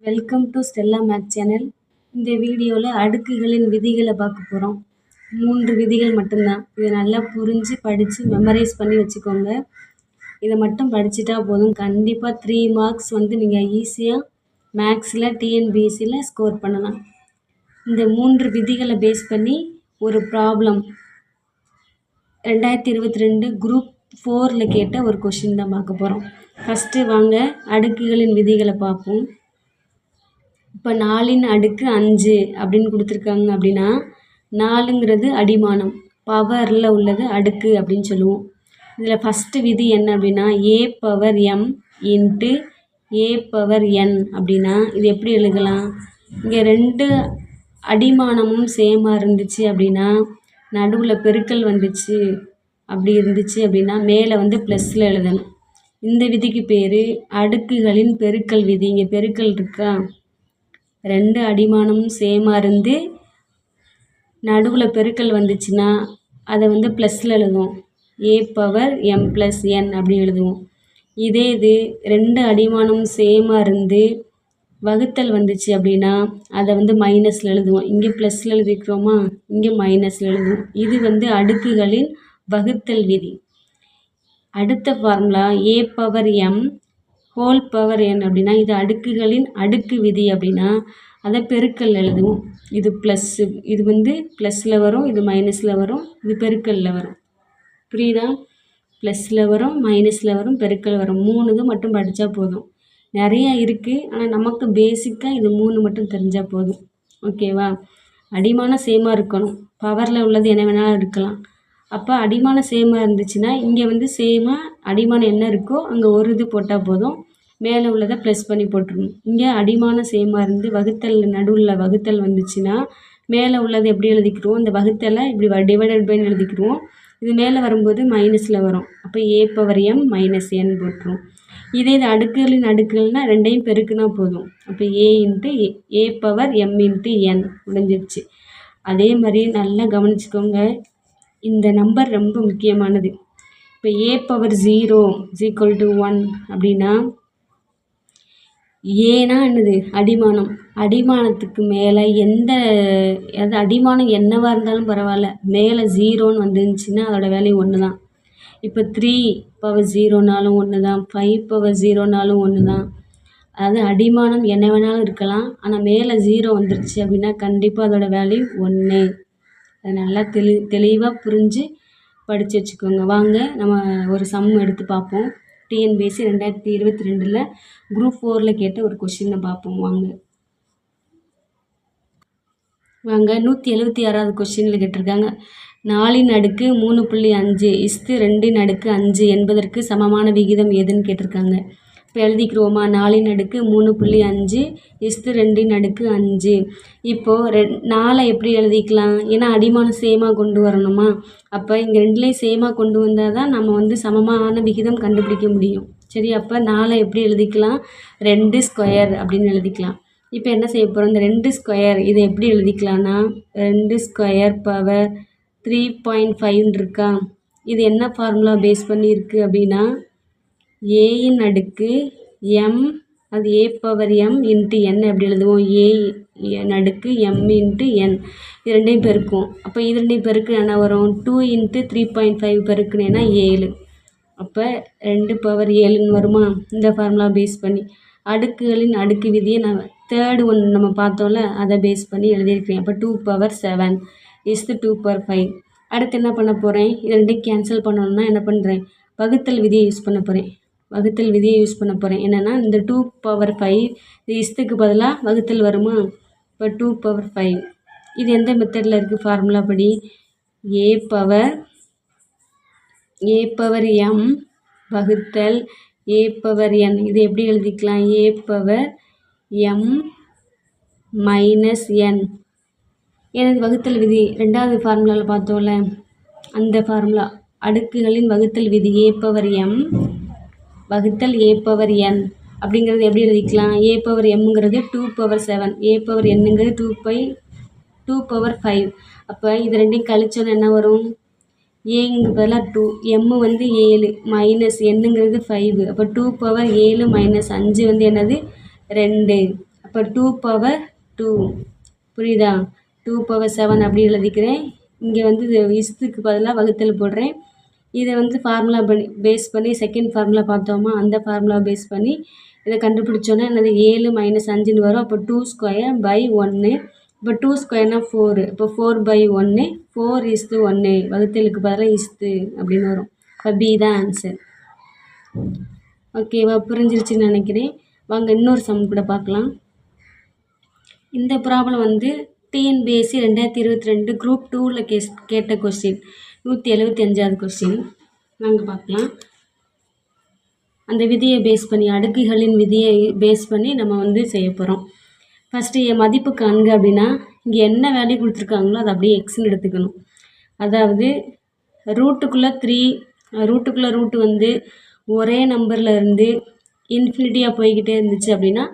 Welcome to Stella maths channel. இந்த வீடியோவில் அடுக்குகளின் விதிகளை பார்க்க போகிறோம். 3 விதிகள் மட்டும்தான். இதை நல்லா புரிஞ்சு படித்து மெமரைஸ் பண்ணி வச்சுக்கோங்க. இதை மட்டும் படிச்சுட்டா போதும். கண்டிப்பாக 3 மார்க்ஸ் நீங்கள் ஈஸியாக மேக்ஸில் டிஎன்பிஎஸ்சியில் ஸ்கோர் பண்ணலாம். இந்த 3 விதிகளை பேஸ் பண்ணி ஒரு ப்ராப்ளம் 2022 குரூப் 4ல் கேட்ட ஒரு கொஷின் தான் பார்க்க போகிறோம். ஃபஸ்ட்டு வாங்க அடுக்குகளின் விதிகளை பார்ப்போம். இப்போ 4 அடுக்கு 5 அப்படின்னு கொடுத்துருக்காங்க. அப்படின்னா 4ங்கிறது அடிமானம், பவரில் உள்ளது அடுக்கு அப்படின்னு சொல்லுவோம். இதில் ஃபஸ்ட்டு விதி என்ன அப்படின்னா a power M into a power n. அப்படின்னா இது எப்படி எழுதலாம்? இங்கே 2 அடிமானமும் சேமாக இருந்துச்சு அப்படின்னா நடுவில் பெருக்கல் வந்துச்சு அப்படி இருந்துச்சு அப்படின்னா மேலே ப்ளஸில் எழுதணும். இந்த விதிக்கு பேர் அடுக்குகளின் பெருக்கல் விதி. இங்கே பெருக்கல் இருக்கா? 2 அடிமானமும் சேமாக இருந்து நடுவில் பெருக்கல் வந்துச்சுன்னா அதை ப்ளஸில் எழுதுவோம். A power M plus n அப்படி எழுதுவோம். இதே இது 2 அடிமானமும் சேமாக இருந்து வகுத்தல் வந்துச்சு அப்படின்னா அதை மைனஸில் எழுதுவோம். இங்கே ப்ளஸில் எழுதிக்கிறோமா, இங்கே மைனஸில் எழுதுவோம். இது அடுக்குகளின் வகுத்தல் விதி. அடுத்த formula a power M whole power n. அப்படின்னா இது அடுக்குகளின் அடுக்கு விதி. அப்படின்னா அதை பெருக்கல் எழுதுவோம். இது ப்ளஸ்ஸு, இது ப்ளஸில் வரும், இது மைனஸில் வரும், இது பெருக்கல்ல வரும். புரியுதா? ப்ளஸில் வரும், மைனஸில் வரும், பெருக்கல் வரும். 3 இது மட்டும் படித்தா போதும். நிறையா இருக்குது, ஆனால் நமக்கு பேசிக்காக இது 3 மட்டும் தெரிஞ்சால் போதும். ஓகேவா? அடிமானம் சேமாக இருக்கணும். பவரில் உள்ளது என்ன வேணாலும் இருக்கலாம். அப்போ அடிமானம் சேமாக இருந்துச்சுன்னா இங்கே சேமாக அடிமானம் என்ன இருக்கோ அங்கே ஒரு இது போட்டால் போதும். மேலே உள்ளதை ப்ளஸ் பண்ணி போட்டுருணும். இங்கே அடிமானம் சேமாக இருந்து வகுத்தல் நடுவில் வகுத்தல் வந்துச்சுன்னா மேலே உள்ளது எப்படி எழுதிக்கிறோம்? இந்த வகுத்தலை இப்படி டிவைடட் பைன்னு எழுதிக்கிறோம். இது மேலே வரும்போது மைனஸில் வரும். அப்போ a power M minus n போட்டுரும். இதே இது அடுக்குகளின் அடுக்குகள்னால் 2ஐயும் பெருக்குனா போதும். அப்போ A into a power M into n முடிஞ்சிருச்சு. அதே மாதிரி நல்லா கவனிச்சுக்கோங்க. இந்த நம்பர் ரொம்ப முக்கியமானது. இப்போ ஏ பவர் 0 = 1 அப்படின்னா ஏன்னா என்னது? அடிமானம். அடிமானத்துக்கு மேலே அது அடிமானம் என்னவாக இருந்தாலும் பரவாயில்ல, மேலே 0ன்னு வந்துருந்துச்சுன்னா அதோட வேல்யூ 1 தான். இப்போ 3 பவர் 0னாலும் 1 தான், 5 பவர் 0னாலும் 1 தான். அதாவது அடிமானம் என்ன வேணாலும் இருக்கலாம், ஆனால் மேலே 0 வந்துருச்சு அப்படின்னா கண்டிப்பாக அதோட வேல்யூ 1. அதை நல்லா தெளிவாக புரிஞ்சு படித்து வச்சுக்கோங்க. வாங்க நம்ம ஒரு சம் எடுத்து பார்ப்போம். டிஎன்பிஎஸ்சி 2022 குரூப் 4ல் கேட்ட ஒரு கொஷினை பார்ப்போம். வாங்க 176வது கொஷினில் கேட்டிருக்காங்க. 4 அடுக்கு 3.5 = 2 அடுக்கு 5 என்பதற்கு சமமான விகிதம் எதுன்னு கேட்டிருக்காங்க. இப்போ எழுதிக்கிறோமா? 4 அடுக்கு 3.5 = 2 அடுக்கு 5. இப்போது 4 எப்படி எழுதிக்கலாம்? ஏன்னா அடிமானம் சேமாக கொண்டு வரணுமா? அப்போ இங்கே 2லேயும் சேமாக கொண்டு வந்தால் தான் நம்ம சமமான விகிதம் கண்டுபிடிக்க முடியும். சரி, அப்போ 4 எப்படி எழுதிக்கலாம்? 2 ஸ்கொயர் அப்படின்னு எழுதிக்கலாம். இப்போ என்ன செய்ய போகிறோம்? இந்த 2 ஸ்கொயர் இதை எப்படி எழுதிக்கலாம்னா 2 ஸ்கொயர் பவர் 3.5 இருக்கா? இது என்ன ஃபார்முலா பேஸ் பண்ணியிருக்கு அப்படின்னா ஏயின் அடுக்கு எம், அது a power M into n எப்படி எழுதுவோம்? ஏ அடுக்கு எம் இன்ட்டு என். இது 2ஐயும் பெருக்கும். அப்போ இது 2ஐயும் பெருக்கு என்ன வரும்? 2 × 3.5 பெருக்குனேன்னா 7. அப்போ 2 பவர் 7ன்னு வருமா? இந்த ஃபார்முலா பேஸ் பண்ணி அடுக்குகளின் அடுக்கு விதியை நான் தேர்டு ஒன் நம்ம பார்த்தோம்ல அதை பேஸ் பண்ணி எழுதியிருக்கிறேன். அப்போ 2 பவர் 7 = 2 பவர் 5. அடுத்து என்ன பண்ண போகிறேன்? இது 2ஐயும் கேன்சல் பண்ணணும்னா என்ன பண்ணுறேன்? வகுத்தல் விதியை யூஸ் பண்ண போகிறேன். என்னென்னா இந்த 2 பவர் 5 இது இஸ்துக்கு பதிலாக வகுத்தல் வருமா? இப்போ 2 பவர் 5. இது எந்த மெத்தடில் இருக்குது? ஃபார்முலா படி ஏ பவர் எம் வகுத்தல் ஏ பவர் என். இது எப்படி எழுதிக்கலாம்? A power M minus n. எனது வகுத்தல் விதி 2வது ஃபார்முலாவில் பார்த்தோம்ல, அந்த ஃபார்முலா அடுக்குகளின் வகுத்தல் விதி ஏ பவர் எம் வகுத்தல் ஏ பவர் என் அப்படிங்கிறது எப்படி எழுதிக்கலாம்? A power எம்ங்கிறது 2 power 7, a power என்னங்கிறது 2 பவர் 5. அப்போ இது 2ஐயும் கழிச்சோன்னு என்ன வரும்? ஏங்கு பதிலாக 2, எம் 7 மைனஸ் என்னங்கிறது 5. அப்போ 2 பவர் 7 மைனஸ் 5 என்னது? 2. அப்போ 2^2 புரியுதா? 2^7 அப்படி எழுதிக்கிறேன். இங்கே வந்து இஸ்துக்கு பதிலாக வகுத்தல் போடுறேன். இதை வந்து ஃபார்முலா பேஸ் பண்ணி செகண்ட் ஃபார்முலா பார்த்தோமா, அந்த ஃபார்முலா பேஸ் பண்ணி இதை கண்டுபிடிச்சோன்னா என்னது 7 - 5ன்னு வரும். அப்போ 2^/1. இப்போ 2^2 4. இப்போ 4/1 4:1 வகுத்தலுக்கு பதிலாக இஸ்து அப்படின்னு வரும். இப்போ பி தான் ஆன்சர். ஓகேவா? புரிஞ்சிருச்சுன்னு நினைக்கிறேன். வாங்க இன்னொரு சம் கூட பார்க்கலாம். இந்த ப்ராப்ளம் வந்து டிஎன்பிஎஸ்சி 2022 குரூப் 2ல் கேட்ட கொஸ்டின், 175வது கொஸ்டின். நாங்கள் பார்க்கலாம். அந்த விதியை பேஸ் பண்ணி, அடுக்குகளின் விதியை பேஸ் பண்ணி நம்ம வந்து செய்ய போகிறோம். ஃபஸ்ட்டு என் மதிப்பு காண்க அப்படின்னா, இங்கே என்ன வேல்யூ கொடுத்துருக்காங்களோ அதை அப்படியே எக்ஸ்ன்னு எடுத்துக்கணும். அதாவது ரூட்டுக்குள்ளே 3, ரூட்டுக்குள்ளே ரூட்டு வந்து ஒரே நம்பரில் இருந்து இன்ஃபினிட்டியாக போய்கிட்டே இருந்துச்சு அப்படின்னா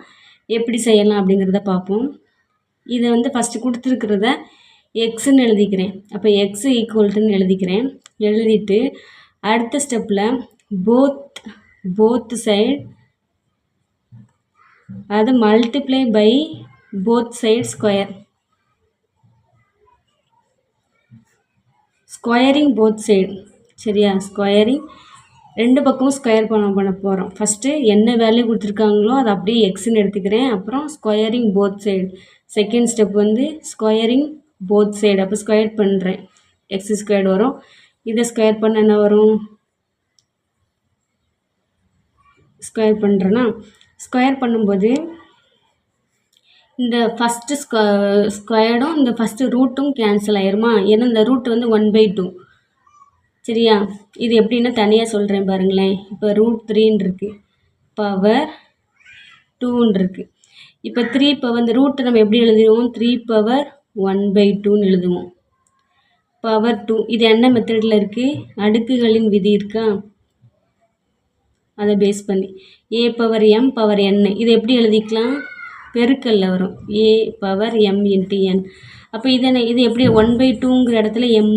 எப்படி செய்யலாம் அப்படிங்கிறத பார்ப்போம். இதை வந்து ஃபஸ்ட்டு கொடுத்துருக்கிறத எக்ஸுன்னு எழுதிக்கிறேன். அப்போ எக்ஸ் ஈக்குவல்ட்டுன்னு எழுதிக்கிறேன். எழுதிட்டு அடுத்த ஸ்டெப்பில் போத் சைடு அது multiply by both side squaring both side. சரியா? ஸ்கொயரிங் ரெண்டு பக்கமும் ஸ்கொயர் பண்ண போகிறோம். ஃபஸ்ட்டு என்ன வேல்யூ கொடுத்துருக்காங்களோ அதை அப்படியே எக்ஸ்ன்னு எடுத்துக்கிறேன். அப்புறம் squaring both side. Second step வந்து ஸ்கொயரிங் போத் சைடு. அப்போ ஸ்கொயர் பண்ணுறேன், x² வரும். இதை ஸ்கொயர் பண்ண என்ன வரும்? ஸ்கொயர் பண்ணுறேன்னா, ஸ்கொயர் பண்ணும்போது இந்த ஃபஸ்ட்டு ஸ்கொயர்டும் இந்த ஃபஸ்ட்டு ரூட்டும் கேன்சல் ஆயிருமா? ஏன்னா இந்த ரூட் வந்து 1/2. சரியா? இது எப்படின்னா தனியாக சொல்கிறேன் பாருங்களேன். இப்போ √3 இருக்குது, பவர் 2 இருக்குது. இப்போ 3 பவர் இந்த ரூட்டு நம்ம எப்படி எழுதுவோம்? 3/1/2ன்னு எழுதுவோம். பவர் 2 இது என்ன மெத்தடில் இருக்குது? அடுக்குகளின் விதி இருக்கா, அதை பேஸ் பண்ணி a/m பவர் n. இதை எப்படி எழுதிக்கலாம்? பெருக்கல்ல வரும், a/m × n. அப்போ இது எப்படி 1/2ங்கிற இடத்துல m.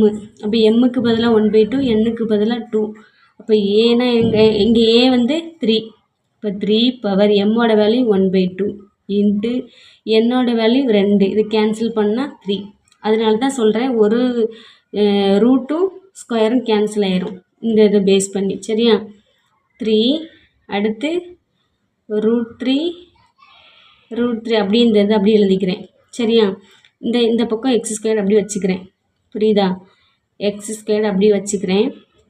அப்போ எம்முக்கு பதிலாக 1/2, n-க்கு பதிலாக 2. அப்போ ஏன்னா இங்கே a வந்து 3. இப்போ 3/m வேல்யூ 1/2 இன்ட்டு என்னோட வேல்யூ 2. இது கேன்சல் பண்ணால் 3. அதனால தான் சொல்கிறேன், ஒரு ரூட்டும் ஸ்கொயரும் கேன்சல் ஆயிரும் இந்த இதை பேஸ் பண்ணி. சரியா? 3 அடுத்து √3 அப்படி இந்த இது அப்படி எழுதிக்கிறேன். சரியா? இந்த பக்கம் x² அப்படி வச்சுக்கிறேன். புரியுதா? x² அப்படி வச்சுக்கிறேன்.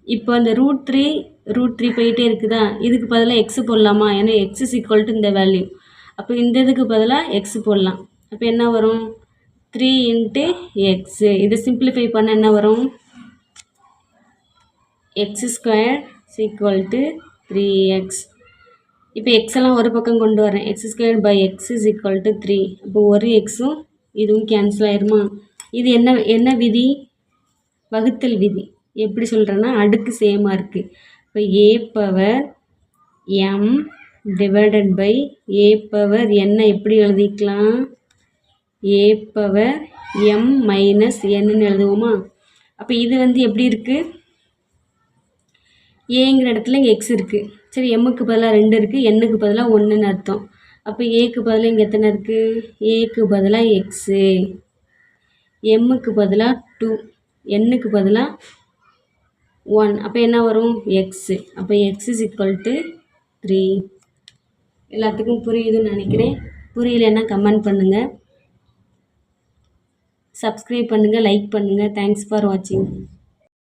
இப்போ அந்த √3 போயிட்டே இருக்குதா, இதுக்கு பதிலாக x போடலாமா? ஏன்னா x = இந்த வேல்யூ. அப்போ இந்த இதுக்கு பதிலாக x போடலாம். அப்போ என்ன வரும்? 3 × x. இதை சிம்பிளிஃபை பண்ண என்ன வரும்? x² = 3x. இப்போ எக்ஸெல்லாம் ஒரு பக்கம் கொண்டு வரேன். x²/x = 3. அப்போ ஒரு எக்ஸும் இதுவும் கேன்சல் ஆயிருமா? இது என்ன விதி? வகுத்தல் விதி. எப்படி சொல்கிறேன்னா, அடுக்கு சேமாக இருக்குது. இப்போ a/m / a/n எப்படி எழுதிக்கலாம்? a/m - nன்னு எழுதுவோமா? அப்போ இது வந்து எப்படி இருக்குது? ஏங்கிற இடத்துல இங்கே எக்ஸ் இருக்குது. சரி, எம்முக்கு பதிலாக 2 இருக்குது, n-க்கு பதிலாக 1ன்னு அர்த்தம். அப்போ ஏக்கு பதிலாக இங்கே எத்தனை இருக்குது? ஏக்கு பதிலாக எக்ஸு, எம்முக்கு பதிலாக 2, n-க்கு பதிலாக 1. அப்போ என்ன வரும்? எக்ஸு. அப்போ x = 3. எல்லாத்துக்கும் புரியுதுன்னு நினைக்கிறேன். புரியலைன்னா கமெண்ட் பண்ணுங்கள், சப்ஸ்கிரைப் பண்ணுங்கள், லைக் பண்ணுங்கள். தேங்க்ஸ் ஃபார் வாட்சிங்.